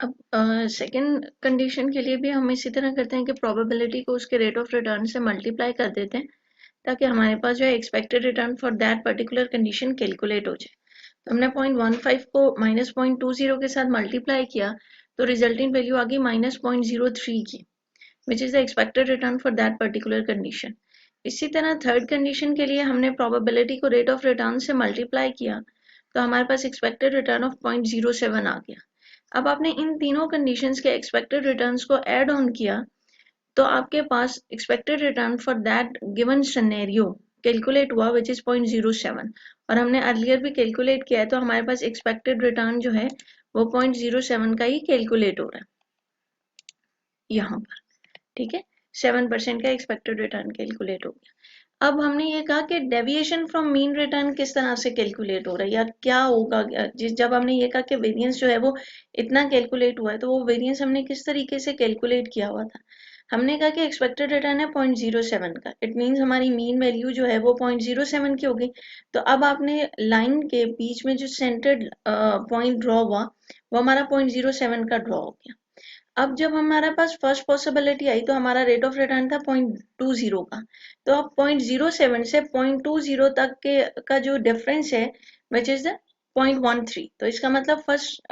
अब second condition के लिए भी हम इसी तरह करते हैं कि प्रोबेबिलिटी को उसके रेट ऑफ रिटर्न से मल्टीप्लाई कर देते हैं ताकि हमारे पास जो है expected return for that particular condition calculate हो जाए। तो हमने 0.15 को -0.20 के साथ मल्टीप्लाई किया तो रिजल्टिंग वैल्यू आ गई -0.03 की, which is the expected return for that particular condition. इसी तरह थर्ड कंडीशन के लिए हमने प्रोबेबिलिटी को रेट ऑफ रिटर्न से मल्टीप्लाई किया तो हमारे पास एक्सपेक्टेड रिटर्न ऑफ 0.07 आ गया। अब आपने इन तीनों कंडीशंस के एक्सपेक्टेड रिटर्न्स को ऐड ऑन किया तो आपके पास expected return for that given scenario calculate हुआ विच इज 0.07, और हमने अर्लियर भी कैलकुलेट किया है तो हमारे पास एक्सपेक्टेड रिटर्न जो है वो 0.07 का ही कैलकुलेट हो रहा है यहाँ पर। ठीक है, 7% का एक्सपेक्टेड रिटर्न कैलकुलेट हो गया। अब हमने ये कहा कि डेविएशन फ्रॉम मीन रिटर्न किस तरह से कैलकुलेट हो रहा है या क्या होगा। जब हमने ये कहा कि वेरिएंस जो है वो इतना कैलकुलेट हुआ है तो वो वेरिएंस हमने किस तरीके से कैलकुलेट किया हुआ था। हमने कहा कि एक्सपेक्टेड रिटर्न है 0.07 का, इट मीन्स हमारी मीन वैल्यू जो है वो 0.07 की हो गई। तो अब आपने लाइन के बीच में जो सेंटर्ड पॉइंट ड्रॉ हुआ वो हमारा 0.07 का ड्रॉ हो गया। अब जब हमारे पास फर्स्ट पॉसिबिलिटी आई तो हमारा रेट ऑफ रिटर्न था 0.20 का। तो अब 0.07 से 0.20 तक के का जो डिफरेंस है विच इज द 0.13, तो इसका मतलब फर्स्ट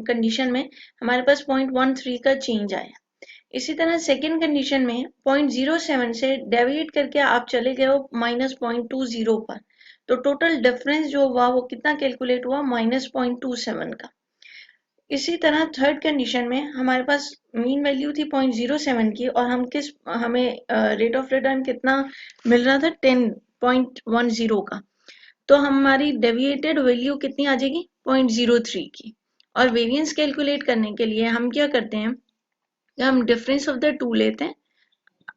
कंडीशन में हमारे पास 0.13 का चेंज आया। इसी तरह सेकेंड कंडीशन में 0.07 से डेविएट करके आप चले गए हो -0.20 पर, तो टोटल डिफरेंस जो हुआ वो कितना कैलकुलेट हुआ -0.27 का। इसी तरह थर्ड कंडीशन में हमारे पास मीन वैल्यू थी 0.07 की और हमें रेट ऑफ रिटर्न कितना मिल रहा था 10.10 का, तो हमारी डेविएटेड वैल्यू कितनी आ जाएगी 0.03 की। और वेरिएंस कैलकुलेट करने के लिए हम क्या करते हैं कि हम डिफरेंस ऑफ द टू लेते हैं,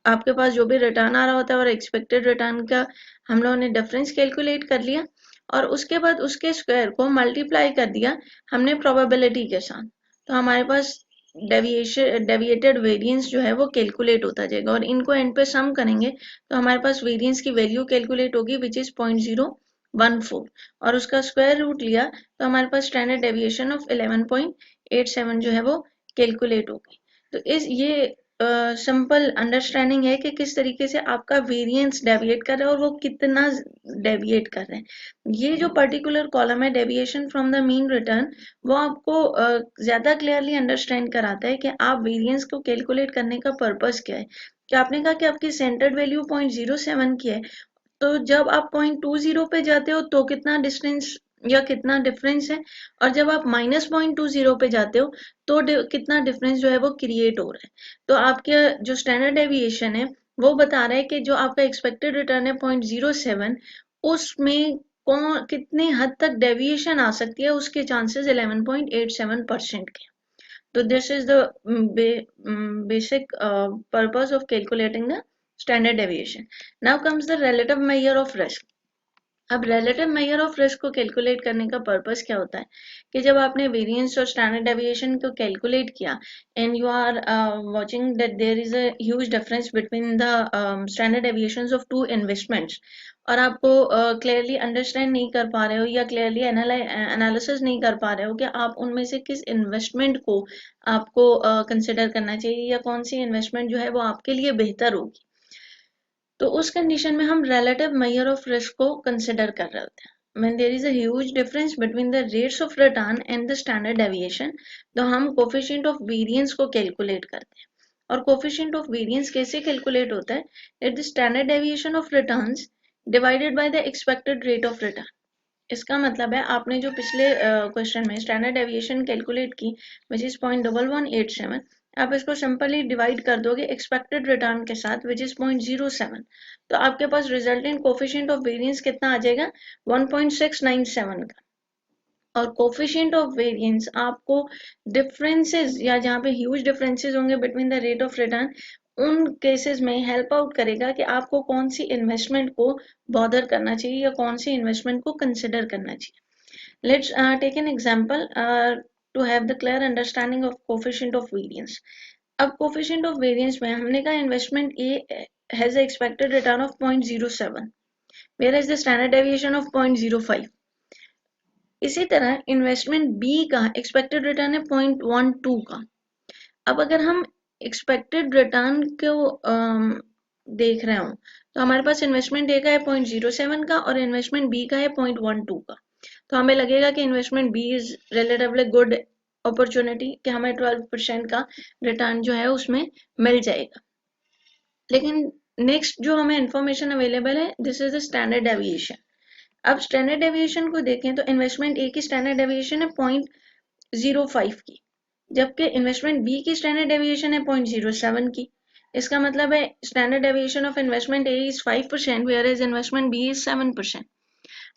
आपके पास जो भी रिटर्न आ रहा होता है और एक्सपेक्टेड रिटर्न का हम लोगों ने डिफरेंस कैलकुलेट कर लिया और उसके बाद उसके स्क्वायर को मल्टीप्लाई कर दिया हमने प्रोबेबिलिटी के साथ, तो हमारे पास डेविएटेड वेरिएंस जो है वो कैलकुलेट होता जाएगा और इनको एंड पे सम करेंगे तो हमारे पास वेरिएंस की वैल्यू कैलकुलेट होगी विच इज 0.014 और उसका स्क्वायर रूट लिया तो हमारे पास स्टैंडर्ड डेविएशन ऑफ 11.87 जो है वो कैलकुलेट होगी। तो इस ये सिंपल अंडरस्टैंडिंग है कि किस तरीके से आपका वेरिएंस डेविएट कर रहा है और वो कितना डेविएट कर रहे हैं। ये जो पर्टिकुलर कॉलम है deviation from the mean return वो आपको ज्यादा क्लियरली अंडरस्टैंड कराता है कि आप वेरिएंस को कैलकुलेट करने का पर्पस क्या है। कि आपने कहा कि आपकी सेंटर्ड वैल्यू 0.07 की है, तो जब आप 0.20 पे जाते हो तो कितना डिस्टेंस या कितना डिफरेंस है, और जब आप -0.20 पे जाते हो तो कितना डिफरेंस जो है वो क्रिएट हो रहा है। तो आपके जो स्टैंडर्ड डेविएशन है वो बता रहा है कि जो आपका एक्सपेक्टेड रिटर्न है 0.07 उसमें कौन कितने हद तक डेविएशन आ सकती है, उसके चांसेस 11.87% के। तो this is the basic purpose of calculating the standard deviation. Now comes the relative measure of risk. अब रिलेटिव मेजर ऑफ रिस्क को कैलकुलेट करने का पर्पस क्या होता है कि जब आपने वेरिएंस और स्टैंडर्ड डेविएशन को कैलकुलेट किया and you are watching that there is a huge difference between the standard deviations of two investments, और आपको क्लियरली अंडरस्टैंड नहीं कर पा रहे हो या क्लियरली एनालिसिस नहीं कर पा रहे हो कि आप उनमें से किस इन्वेस्टमेंट को आपको कंसिडर करना चाहिए या कौन सी इन्वेस्टमेंट जो है वो आपके लिए बेहतर होगी, तो उस कंडीशन में हम relative measure of risk को कंसिडर कर रहे होते हैं। When there is a huge difference between the rates of return and the standard deviation, तो हम coefficient of variance को कैलकुलेट करते हैं। और coefficient of variance कैसे कैलकुलेट होता है? It is the standard deviation of returns divided by the expected rate of return। इसका मतलब है आपने जो पिछले क्वेश्चन में स्टैंडर्ड डेविएशन कैलकुलेट की विच इज 0.1187, आप इसको सिंपली डिवाइड कर दोगे एक्सपेक्टेड रिटर्न के साथ विच इज 0.07, तो आपके पास रिजल्टेंट कोफिशिएंट ऑफ वेरिएंस कितना आ जाएगा 1.697 का। और कोफिशिएंट ऑफ वेरिएंस आपको डिफरेंसेस या जहाँ पे ह्यूज डिफरेंसेस होंगे between the rate of return उन केसेस में हेल्प आउट करेगा कि आपको कौन सी इन्वेस्टमेंट को बॉदर करना चाहिए या कौन सी इन्वेस्टमेंट को कंसिडर करना चाहिए। Let's take an example to have the clear understanding of coefficient of variance. अब कोफिशिएंट ऑफ वेरिएंस में हमने कहा investment A has a expected return of 0.07 whereas the standard deviation of 0.05, इसी तरह इन्वेस्टमेंट बी का expected return है 0.12 का। अब अगर हम एक्सपेक्टेड रिटर्न को देख रहे हो तो हमारे पास इन्वेस्टमेंट ए का है 0.07 का और इन्वेस्टमेंट बी का है 0.12 का। तो हमें लगेगा कि investment B is relatively good opportunity कि हमें 12% का रिटर्न जो है उसमें मिल जाएगा। लेकिन नेक्स्ट जो हमें इंफॉर्मेशन अवेलेबल है this is the standard deviation. अब स्टैंडर्ड डेविएशन को देखें तो इन्वेस्टमेंट ए की स्टैंडर्ड डेविएशन है 0.05 की, जबकि इन्वेस्टमेंट बी की स्टैंडर्ड डेविएशन है 0.07 की। इसका मतलब है standard deviation of investment A is 5% where is investment B is 7%।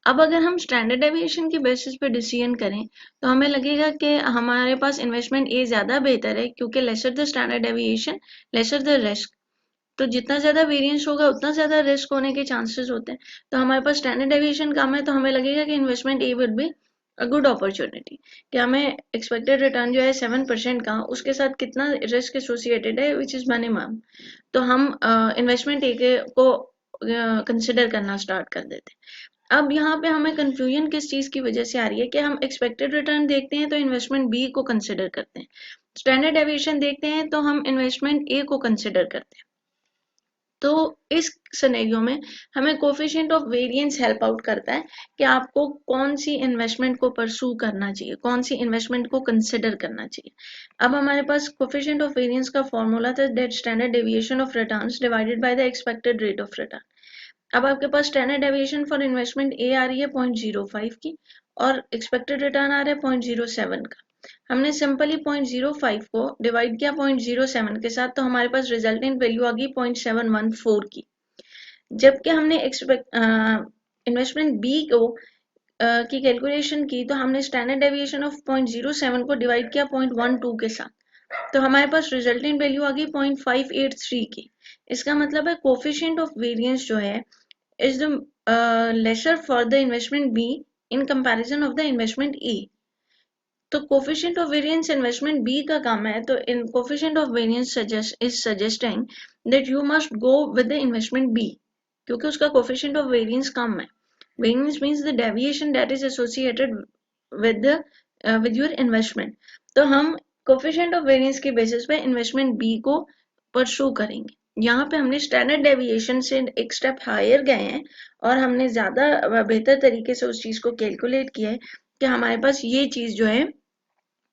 अब अगर हम स्टैंडर्ड डेविएशन की बेसिस पे डिसीजन करें तो हमें लगेगा कि हमारे पास इन्वेस्टमेंट ए ज़्यादा बेहतर है, क्योंकि lesser the standard deviation lesser the risk. तो जितना ज़्यादा वेरिएंस होगा उतना ज़्यादा रिस्क होने के चांसेस होते हैं। तो हमारे पास स्टैंडर्ड डेविएशन कम है तो हमें लगेगा कि investment A will be a good opportunity कि हमें एक्सपेक्टेड रिटर्न जो है 7% का, उसके साथ कितना रिस्क एसोसिएटेड है विच इज़ मिनिमम। तो हम इन्वेस्टमेंट ए को कंसिडर करना स्टार्ट कर देते हैं। अब यहाँ पे हमें कंफ्यूजन किस चीज़ की वजह से आ रही है कि हम एक्सपेक्टेड रिटर्न देखते हैं तो इन्वेस्टमेंट बी को कंसिडर करते हैं, स्टैंडर्ड डेविएशन देखते हैं तो हम इन्वेस्टमेंट ए को कंसिडर करते हैं। तो इस सिनेरियो में हमें coefficient of variance help out करता है कि आपको कौन सी इन्वेस्टमेंट को परसू करना चाहिए, कौन सी इन्वेस्टमेंट को कंसिडर करना चाहिए। अब हमारे पास कोफिशिएंट ऑफ वेरिएंस का फॉर्मूला था that standard deviation of returns divided by the expected rate of return. अब आपके पास स्टैंडर्ड डेविएशन फॉर इन्वेस्टमेंट ए आ रही है 0.05 की और एक्सपेक्टेड रिटर्न आ रहा है 0.07 का। हमने सिंपली 0.05 को डिवाइड किया 0.07 के साथ तो हमारे पास रिजल्टेंट वैल्यू आ गई 0.714 की। जबकि हमने इन्वेस्टमेंट बी को की कैलकुलेशन की तो हमने स्टैंडर्ड डेविएशन ऑफ 0.07 को डिवाइड किया 0.12 के साथ, तो हमारे पास रिजल्टेंट वैल्यू आ गई 0.583 की। इसका मतलब है कोफिशिएंट ऑफ वेरिएंस जो है is the lesser for the investment B in comparison of the investment E. तो coefficient of variance investment B का काम है, तो इन coefficient of variance is suggesting that you must go with the investment B, क्योंकि उसका coefficient of variance कम है। Variance means the deviation that is associated with with your investment. तो हम कोफिशिएंट ऑफ वेरिएंस के बेसिस पे investment B को pursue करेंगे। यहाँ पे हमने स्टैंडर्ड डेविएशन से एक स्टेप हायर गए हैं और हमने ज़्यादा बेहतर तरीके से उस चीज़ को कैलकुलेट किया है कि हमारे पास ये चीज़ जो है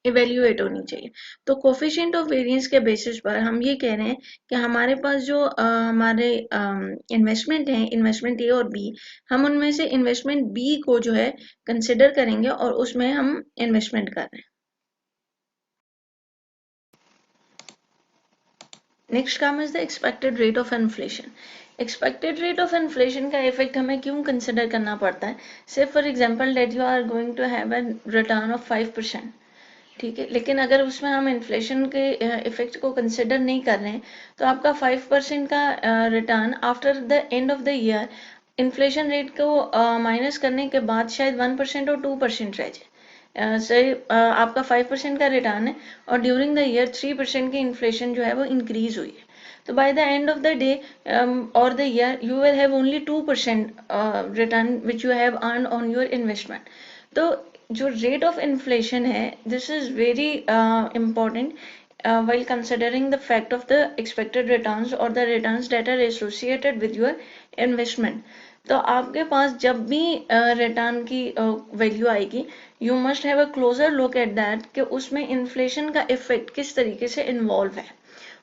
इवेल्युएट होनी चाहिए। तो कोफिशिएंट ऑफ वेरिएंस के बेसिस पर हम ये कह रहे हैं कि हमारे पास जो हमारे इन्वेस्टमेंट हैं, इन्वेस्टमेंट ए और बी, हम उनमें से इन्वेस्टमेंट बी को जो है कंसिडर करेंगे और उसमें हम इन्वेस्टमेंट कर रहे हैं। Next come is the expected rate of inflation. Expected rate of inflation का इफेक्ट हमें क्यों कंसिडर करना पड़ता है? Say for example that you are going to have a return of 5%, ठीक है, लेकिन अगर उसमें हम इन्फ्लेशन के इफेक्ट को कंसिडर नहीं कर रहे हैं तो आपका 5% का return after the end of the year inflation rate को माइनस करने के बाद शायद 1% और 2% रह जाए। से आपका 5% का रिटर्न है और ड्यूरिंग द ईयर 3% की इन्फ्लेशन जो है वो इंक्रीज हुई है, तो by the end of the day और the year you will have only 2% return which you have earn on your investment. तो जो रेट ऑफ इन्फ्लेशन है this is very important while considering the fact of the expected returns or the returns that are associated with your investment. तो आपके पास जब भी return की value आएगी you must have a closure look at that कि उसमें inflation का effect किस तरीके से इन्वॉल्व है,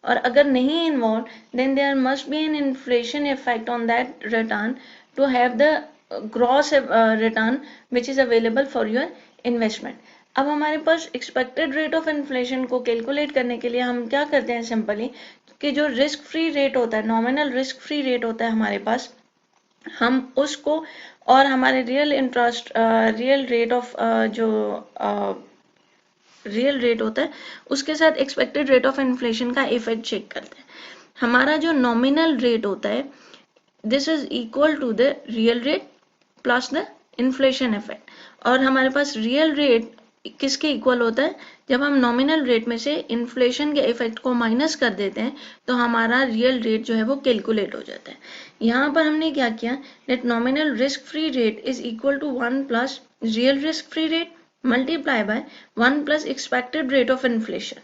और अगर नहीं involve then there must be an inflation effect on that return to have the gross return which is available for your investment. अब हमारे पास एक्सपेक्टेड रेट ऑफ इन्फ्लेशन को कैलकुलेट करने के लिए हम क्या करते हैं सिंपली कि जो रिस्क फ्री रेट होता है, नॉमिनल रिस्क फ्री रेट होता है हमारे पास, हम उसको और हमारे real interest real rate of जो रियल रेट होता है उसके साथ एक्सपेक्टेड रेट ऑफ इन्फ्लेशन का इफेक्ट चेक करते हैं। हमारा जो नॉमिनल रेट होता है this is equal to the real rate plus the inflation effect, और हमारे पास रियल रेट किसके इक्वल होता है? जब हम नॉमिनल रेट में से इन्फ्लेशन के इफेक्ट को माइनस कर देते हैं तो हमारा रियल रेट जो है वो कैलकुलेट हो जाता है। यहाँ पर हमने क्या किया, that nominal risk free rate is equal to 1 plus real risk free rate multiply by 1 plus expected rate of inflation,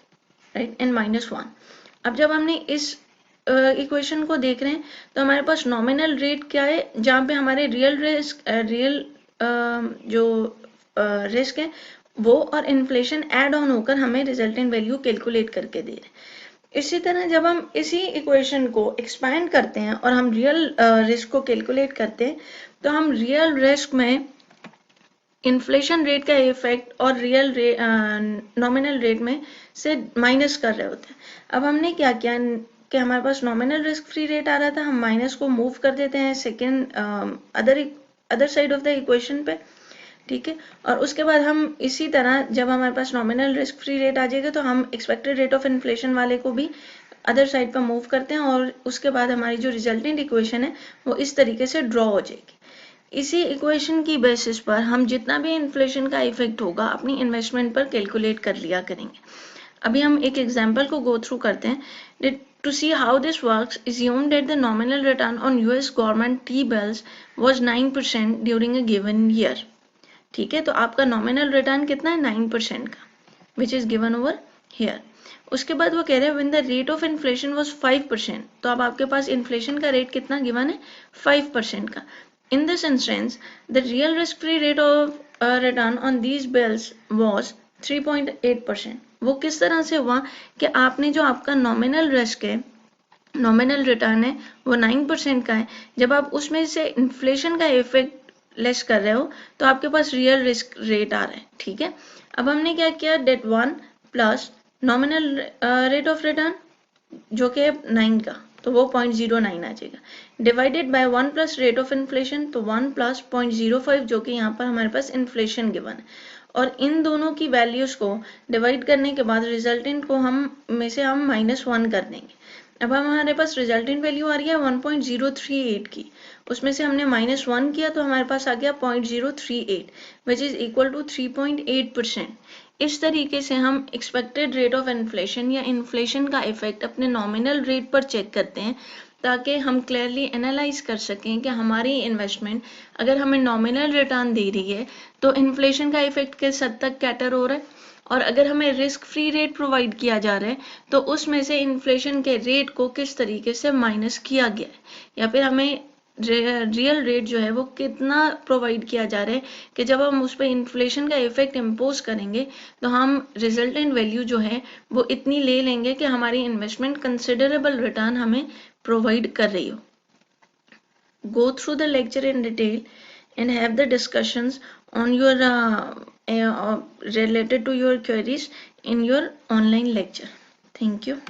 right, and -1। अब जब हमने इस इक्वेशन को देख रहे हैं तो हमारे पास नॉमिनल रेट क्या है, जहाँ पे हमारे रियल रिस्क है वो और इन्फ्लेशन ऐड ऑन होकर हमें रिजल्टेंट वैल्यू कैलकुलेट करके दे रहे हैं। इसी तरह जब हम इसी इक्वेशन को एक्सपैंड करते हैं और हम रियल रिस्क को कैलकुलेट करते हैं तो हम रियल रिस्क में इन्फ्लेशन रेट का इफेक्ट और रियल नॉमिनल रेट में से माइनस कर रहे होते हैं। अब हमने क्या किया कि हमारे पास नॉमिनल रिस्क फ्री रेट आ रहा था, हम माइनस को मूव कर देते हैं second other side of the equation पे, ठीक है। और उसके बाद हम इसी तरह जब हमारे पास नॉमिनल रिस्क फ्री रेट आ जाएगा तो हम एक्सपेक्टेड रेट ऑफ इन्फ्लेशन वाले को भी अदर साइड पर मूव करते हैं और उसके बाद हमारी जो रिजल्टेंट इक्वेशन है वो इस तरीके से ड्रॉ हो जाएगी। इसी इक्वेशन की बेसिस पर हम जितना भी इन्फ्लेशन का इफेक्ट होगा अपनी इन्वेस्टमेंट पर कैलकुलेट कर लिया करेंगे। अभी हम एक एग्जांपल को गो थ्रू करते हैं। To see how this works, assume that the nominal return on US government T-bills was 9% during a given year. ठीक है, तो आपका nominal return कितना है 9% का, which is given over here. उसके बाद वो कह रहे हैं when the rate of inflation was 5%, तो अब आपके पास इन्फ्लेशन का रेट कितना गिवन है 5% का। In this instance, the real risk-free rate of return on these bills was 3.8%. वो किस तरह से हुआ कि आपने जो आपका नॉमिनल रिस्क है, नॉमिनल रिटर्न है वो 9% का है, जब आप उसमें से इन्फ्लेशन का इफेक्ट लेस कर रहे हो तो आपके पास रियल रिस्क रेट आ रहा है, ठीक है। अब हमने क्या किया, that 1 plus nominal rate of return जो कि 9 का, तो वो 0.09 आ जाएगा, divided by 1 plus rate of inflation, तो 1 प्लस 0.05 जो कि यहाँ पर हमारे पास इन्फ्लेशन गिवन है, और इन दोनों की वैल्यूज को डिवाइड करने के बाद रिजल्टेंट को हम -1 कर देंगे। अब हमारे पास रिजल्टेंट वैल्यू आ रही है 1.038 की, उसमें से हमने -1 किया तो हमारे पास आ गया 0.038 विच इज इक्वल टू 3.8%। इस तरीके से हम एक्सपेक्टेड रेट ऑफ इन्फ्लेशन या इन्फ्लेशन का इफेक्ट अपने नॉमिनल रेट पर चेक करते हैं ताकि हम क्लियरली एनालाइज कर सकें कि हमारी इन्वेस्टमेंट अगर हमें नॉमिनल रिटर्न दे रही है तो इन्फ्लेशन का इफेक्ट किस हद तक कैटर हो रहा है, और अगर हमें रिस्क फ्री रेट प्रोवाइड किया जा रहा है तो उसमें से इन्फ्लेशन के रेट को किस तरीके से माइनस किया गया है, या फिर हमें रियल रेट जो है वो कितना प्रोवाइड किया जा रहा है कि जब हम उस पर इन्फ्लेशन का इफेक्ट इम्पोज करेंगे तो हम रिजल्टेंट वैल्यू जो है वो इतनी ले लेंगे कि हमारी इन्वेस्टमेंट कंसिडरेबल रिटर्न हमें प्रोवाइड कर रही हो। Go through the lecture in detail and have the discussions on your related to your queries in your online lecture. Thank you.